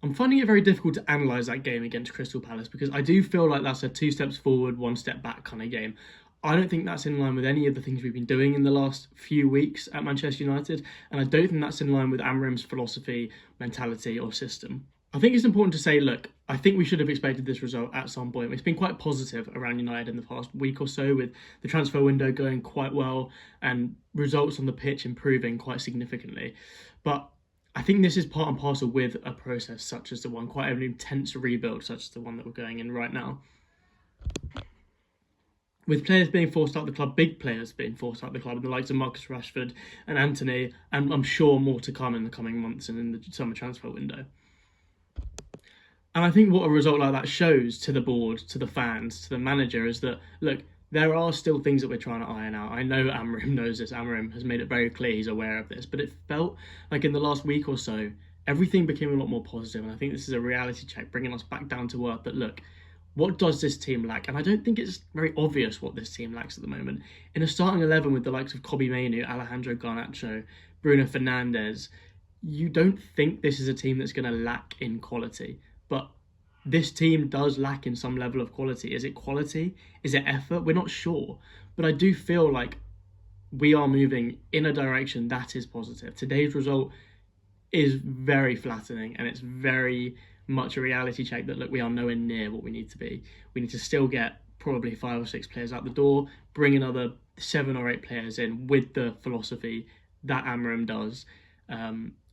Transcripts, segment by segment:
I'm finding it very difficult to analyse that game against Crystal Palace because I do feel like that's a 2 steps forward, 1 step back kind of game. I don't think that's in line with any of the things we've been doing in the last few weeks at Manchester United, and I don't think that's in line with Amrim's philosophy, mentality, or system. I think it's important to say, look, I think we should have expected this result at some point. It's been quite positive around United in the past week or so, with the transfer window going quite well and results on the pitch improving quite significantly. But I think this is part and parcel with a process such as the one, quite an intense rebuild such as the one that we're going in right now. With players being forced out of the club, big players being forced out of the club, and the likes of Marcus Rashford and Anthony, and I'm sure more to come in the coming months and in the summer transfer window. And I think what a result like that shows to the board, to the fans, to the manager is that, look, there are still things that we're trying to iron out. I know Amrim knows this. Amrim has made it very clear he's aware of this. But it felt like in the last week or so, everything became a lot more positive. And I think this is a reality check, bringing us back down to earth that, look, what does this team lack? And I don't think it's very obvious what this team lacks at the moment. In a starting 11 with the likes of Kobbie Mainoo, Alejandro Garnacho, Bruno Fernandes, you don't think this is a team that's going to lack in quality. But this team does lack in some level of quality. Is it quality? Is it effort? We're not sure. But I do feel like we are moving in a direction that is positive. Today's result is very flattening, and it's very much a reality check that, look, we are nowhere near what we need to be. We need to still get probably 5 or 6 players out the door, bring another 7 or 8 players in with the philosophy that Amram does,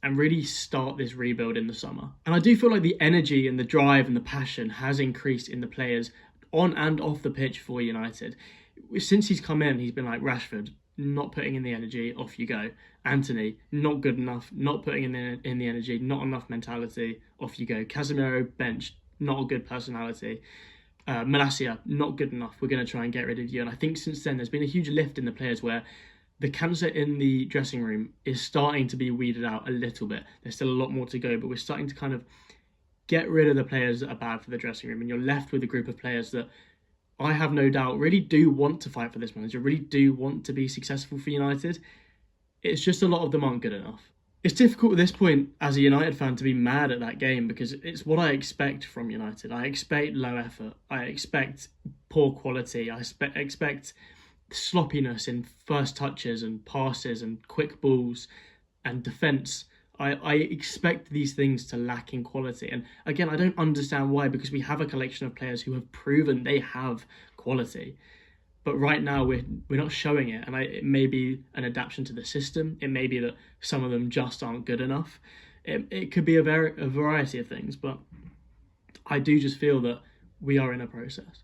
and really start this rebuild in the summer. And I do feel like the energy and the drive and the passion has increased in the players on and off the pitch for United. Since he's come in, he's been like, Rashford, not putting in the energy, off you go. Anthony, not good enough, not putting in the energy, not enough mentality, off you go. Casemiro, benched, not a good personality. Malacia, not good enough, we're going to try and get rid of you. And I think since then there's been a huge lift in the players where the cancer in the dressing room is starting to be weeded out a little bit. There's still a lot more to go, but we're starting to kind of get rid of the players that are bad for the dressing room, and you're left with a group of players that I have no doubt really do want to fight for this manager, really do want to be successful for United. It's just a lot of them aren't good enough. It's difficult at this point as a United fan to be mad at that game because it's what I expect from United. I expect low effort. I expect poor quality. I expect sloppiness in first touches and passes and quick balls and defence. I expect these things to lack in quality. And again, I don't understand why, because we have a collection of players who have proven they have quality. But right now, we're not showing it. And it may be an adaptation to the system. It may be that some of them just aren't good enough. It could be a variety of things. But I do just feel that we are in a process.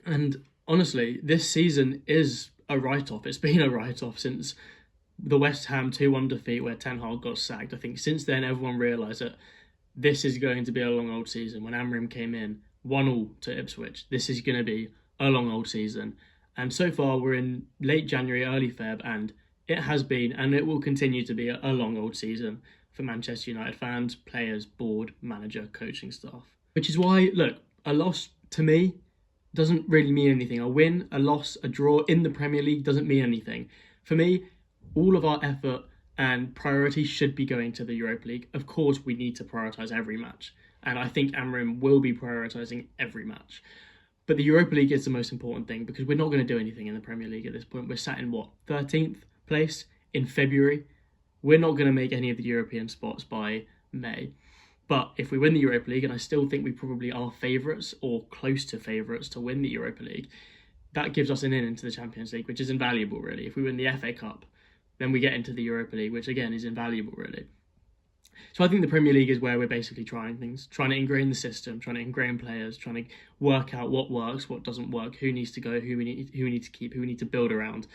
And honestly, this season is a write-off. It's been a write-off since the West Ham 2-1 defeat where Ten Hag got sacked. I think since then everyone realised that this is going to be a long old season. When Amrim came in, 1-1 to Ipswich, this is going to be a long old season. And so far we're in late January, early Feb, and it has been and it will continue to be a long old season for Manchester United fans, players, board, manager, coaching staff. Which is why, look, a loss to me doesn't really mean anything. A win, a loss, a draw in the Premier League doesn't mean anything. For me, all of our effort and priority should be going to the Europa League. Of course, we need to prioritise every match. And I think Amrim will be prioritising every match. But the Europa League is the most important thing because we're not going to do anything in the Premier League at this point. We're sat in, 13th place in February. We're not going to make any of the European spots by May. But if we win the Europa League, and I still think we probably are favourites or close to favourites to win the Europa League, that gives us an in into the Champions League, which is invaluable, really. If we win the FA Cup, then we get into the Europa League, which again is invaluable, really. So I think the Premier League is where we're basically trying things, trying to ingrain the system, trying to ingrain players, trying to work out what works, what doesn't work, who needs to go, who we need to keep, who we need to build around.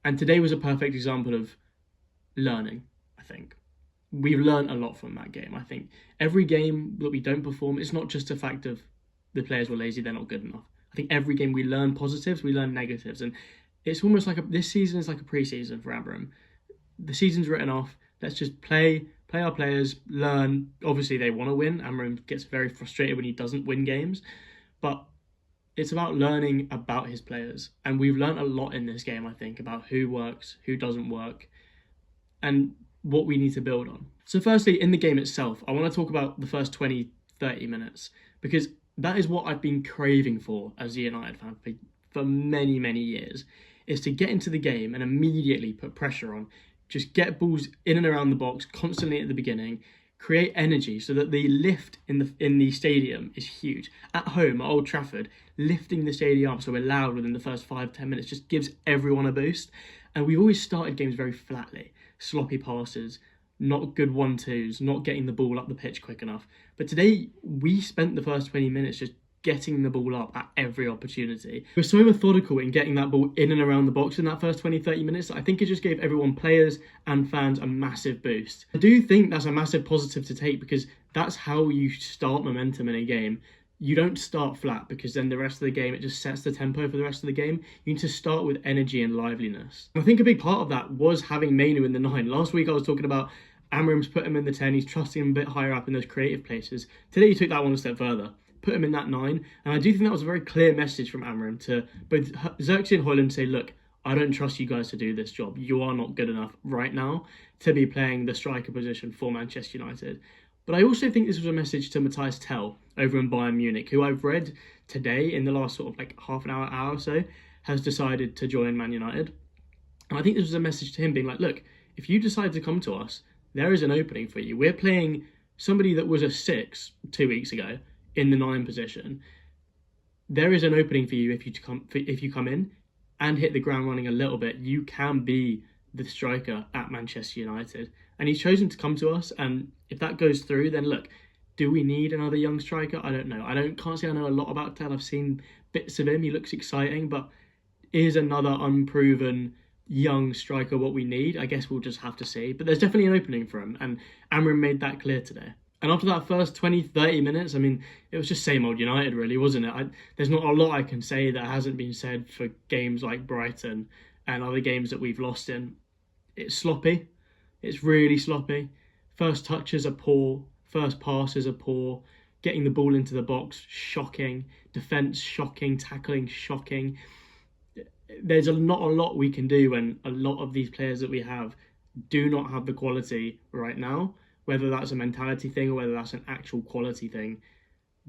And today was a perfect example of learning, I think. We've learned a lot from that game. I think every game that we don't perform, it's not just a fact of the players were lazy, they're not good enough. I think every game we learn positives, we learn negatives. And it's almost like this season is like a pre-season for Amram. The season's written off. Let's just play our players, learn. Obviously, they want to win. Amram gets very frustrated when he doesn't win games. But it's about learning about his players. And we've learned a lot in this game, I think, about who works, who doesn't work, and what we need to build on. So firstly, in the game itself, I want to talk about the first 20, 30 minutes, because that is what I've been craving for as a United fan for many, many years, is to get into the game and immediately put pressure on, just get balls in and around the box constantly at the beginning, create energy so that the lift in the stadium is huge. At home, at Old Trafford, lifting the stadium up so we're loud within the first 5-10 minutes just gives everyone a boost. And we've always started games very flatly, sloppy passes, not good 1-2s, not getting the ball up the pitch quick enough. But today, we spent the first 20 minutes just getting the ball up at every opportunity. We're so methodical in getting that ball in and around the box in that first 20-30 minutes. I think it just gave everyone, players and fans, a massive boost. I do think that's a massive positive to take, because that's how you start momentum in a game. You don't start flat, because then the rest of the game, it just sets the tempo for the rest of the game. You need to start with energy and liveliness. I think a big part of that was having Mainu in the 9. Last week I was talking about Amram's put him in the 10, he's trusting him a bit higher up in those creative places. Today he took that one a step further, put him in that 9, and I do think that was a very clear message from Amram to both Xerxes and Højlund, say, look, I don't trust you guys to do this job. You are not good enough right now to be playing the striker position for Manchester United. But I also think this was a message to Matthias Tell over in Bayern Munich, who I've read today in the last sort of like half an hour or so, has decided to join Man United. And I think this was a message to him being like, look, if you decide to come to us, there is an opening for you. We're playing somebody that was a 6 2 weeks ago in the 9 position. There is an opening for you if you come in and hit the ground running a little bit. You can be the striker at Manchester United. And he's chosen to come to us, and if that goes through, then look, do we need another young striker? I don't know. Can't say I know a lot about Tel. I've seen bits of him. He looks exciting, but is another unproven young striker what we need? I guess we'll just have to see. But there's definitely an opening for him, and Amram made that clear today. And after that first 20, 30 minutes, I mean, it was just same old United, really, wasn't it? There's not a lot I can say that hasn't been said for games like Brighton and other games that we've lost in. It's sloppy. It's really sloppy. First touches are poor. First passes are poor. Getting the ball into the box, shocking. Defence, shocking. Tackling, shocking. There's not a lot we can do when a lot of these players that we have do not have the quality right now, whether that's a mentality thing or whether that's an actual quality thing,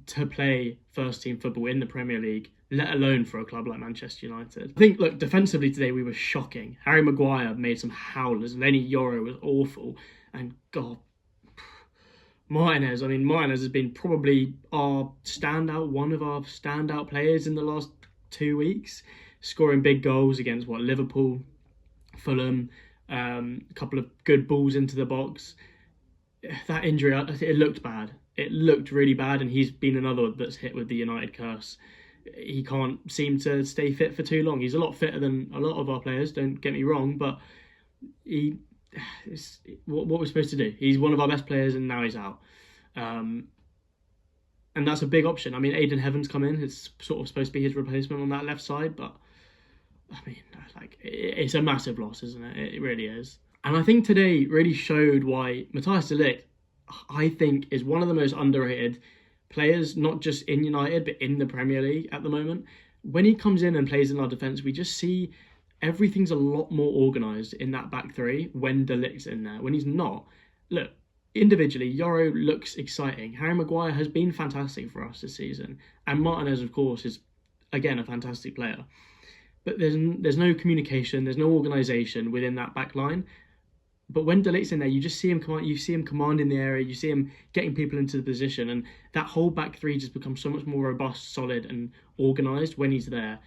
to play first team football in the Premier League, let alone for a club like Manchester United. I think, look, defensively today we were shocking. Harry Maguire made some howlers. Lenny Yoro was awful. And God, Martinez has been probably one of our standout players in the last 2 weeks, scoring big goals against Liverpool, Fulham, a couple of good balls into the box. That injury, it looked bad. It looked really bad, and he's been another that's hit with the United curse. He can't seem to stay fit for too long. He's a lot fitter than a lot of our players, don't get me wrong, but what we're supposed to do. He's one of our best players, and now he's out. And that's a big option. I mean, Aidan Heaven's come in. It's sort of supposed to be his replacement on that left side, but I mean, it's a massive loss, isn't it? It really is. And I think today really showed why Matthias de Ligt, I think, is one of the most underrated players, not just in United, but in the Premier League at the moment. When he comes in and plays in our defence, we just see everything's a lot more organised in that back three when de Ligt's in there. When he's not, look, individually, Yoro looks exciting. Harry Maguire has been fantastic for us this season. And Martinez, of course, is, again, a fantastic player. But there's no communication, there's no organisation within that back line. But when de Ligt's in there, you just see him commanding the area, you see him getting people into the position, and that whole back three just becomes so much more robust, solid, and organised when he's there.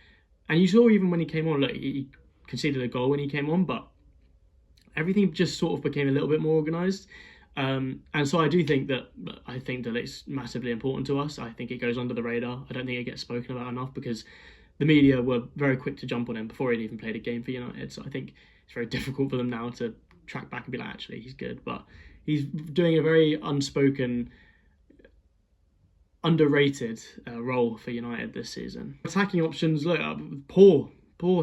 And you saw even when he came on, look, he conceded a goal when he came on, but everything just sort of became a little bit more organised. And so I do think de Ligt's massively important to us. I think it goes under the radar. I don't think it gets spoken about enough because the media were very quick to jump on him before he'd even played a game for United. So I think it's very difficult for them now to track back and be like, actually, he's good. But he's doing a very unspoken, underrated role for United this season. Attacking options, look, poor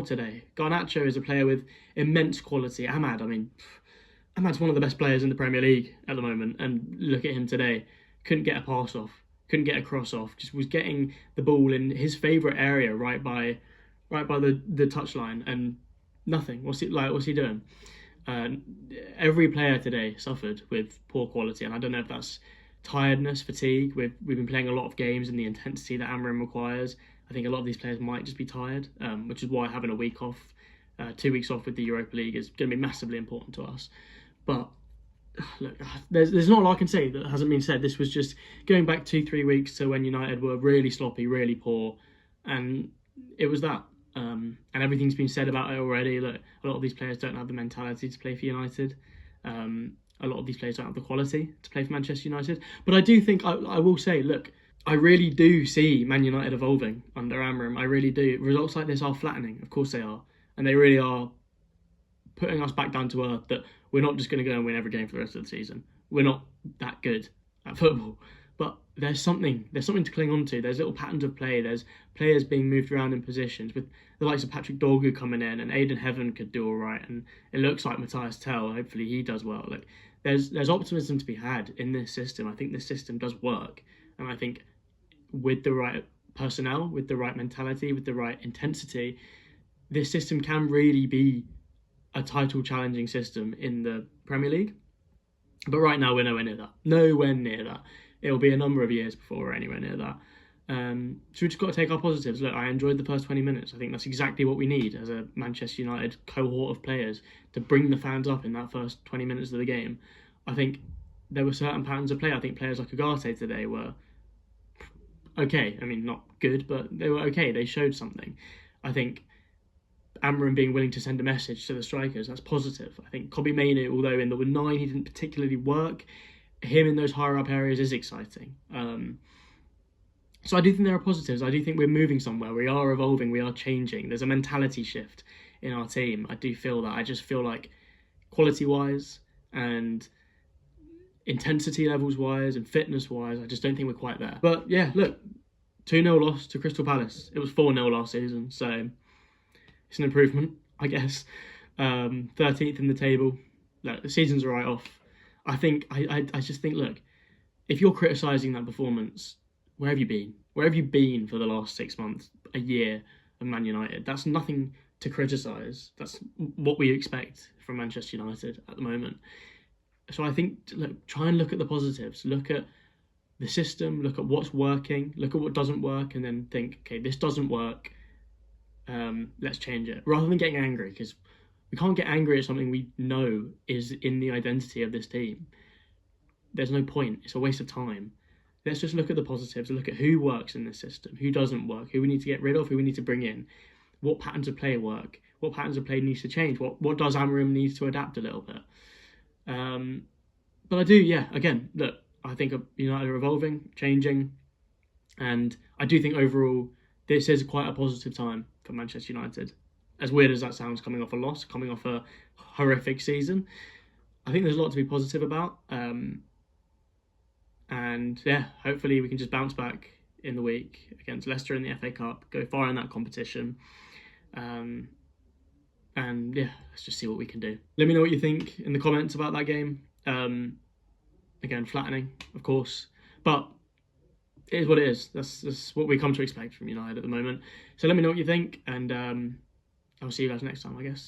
today. Garnacho is a player with immense quality. Ahmad's one of the best players in the Premier League at the moment. And look at him today. Couldn't get a pass off. Couldn't get a cross off. Just was getting the ball in his favourite area right by the touchline and nothing. What's he doing? Uh, every player today suffered with poor quality, and I don't know if that's tiredness, fatigue. We've been playing a lot of games and the intensity that Amram requires. I think a lot of these players might just be tired, which is why having a week off, 2 weeks off with the Europa League is going to be massively important to us. But look, there's not a lot I can say that hasn't been said. This was just going back 2-3 weeks to when United were really sloppy, really poor, and it was that. And everything's been said about it already. Look, a lot of these players don't have the mentality to play for United. A lot of these players don't have the quality to play for Manchester United. But I do think, I will say, look, I really do see Man United evolving under Amram. I really do. Results like this are flattening. Of course they are. And they really are putting us back down to earth, that we're not just going to go and win every game for the rest of the season. We're not that good at football. But there's something to cling on to. There's little patterns of play. There's players being moved around in positions, with the likes of Patrick Dorgu coming in, and Aidan Heaven could do all right, and it looks like Matthias Tell, hopefully he does well. Like, there's optimism to be had in this system. I think this system does work, and I think with the right personnel, with the right mentality, with the right intensity, this system can really be a title challenging system in the Premier League. But right now we're nowhere near that. Nowhere near that. It'll be a number of years before we're anywhere near that. So we've just got to take our positives. Look, I enjoyed the first 20 minutes. I think that's exactly what we need as a Manchester United cohort of players, to bring the fans up in that first 20 minutes of the game. I think there were certain patterns of play. I think players like Ugarte today were okay. I mean, not good, but they were okay. They showed something. I think Amram being willing to send a message to the strikers, that's positive. I think Kobbie Mainoo, although in the 9 he didn't particularly work, him in those higher up areas is exciting. So I do think there are positives. I do think we're moving somewhere. We are evolving. We are changing. There's a mentality shift in our team. I do feel that. I just feel like quality-wise and intensity levels-wise and fitness-wise, I just don't think we're quite there. But yeah, look, 2-0 loss to Crystal Palace. It was 4-0 last season, so it's an improvement, I guess. 13th in the table. Look, the season's a write-off. I just think, look, if you're criticising that performance, where have you been? Where have you been for the last 6 months, a year of Man United? That's nothing to criticise. That's what we expect from Manchester United at the moment. So I think, look, try and look at the positives. Look at the system, look at what's working, look at what doesn't work, and then think, okay, this doesn't work, let's change it. Rather than getting angry, because we can't get angry at something we know is in the identity of this team. There's no point. It's a waste of time. Let's just look at the positives, look at who works in this system, who doesn't work, who we need to get rid of, who we need to bring in, what patterns of play work, what patterns of play needs to change, what does Amram needs to adapt a little bit. But I do, yeah, again, look, I think United are evolving, changing, and I do think overall this is quite a positive time for Manchester United. As weird as that sounds, coming off a loss, coming off a horrific season, I think there's a lot to be positive about. And yeah, hopefully we can just bounce back in the week against Leicester in the FA Cup, go far in that competition. And yeah, let's just see what we can do. Let me know what you think in the comments about that game. Again, flattening, of course, but it is what it is. That's what we come to expect from United at the moment. So let me know what you think, and I'll see you guys next time, I guess.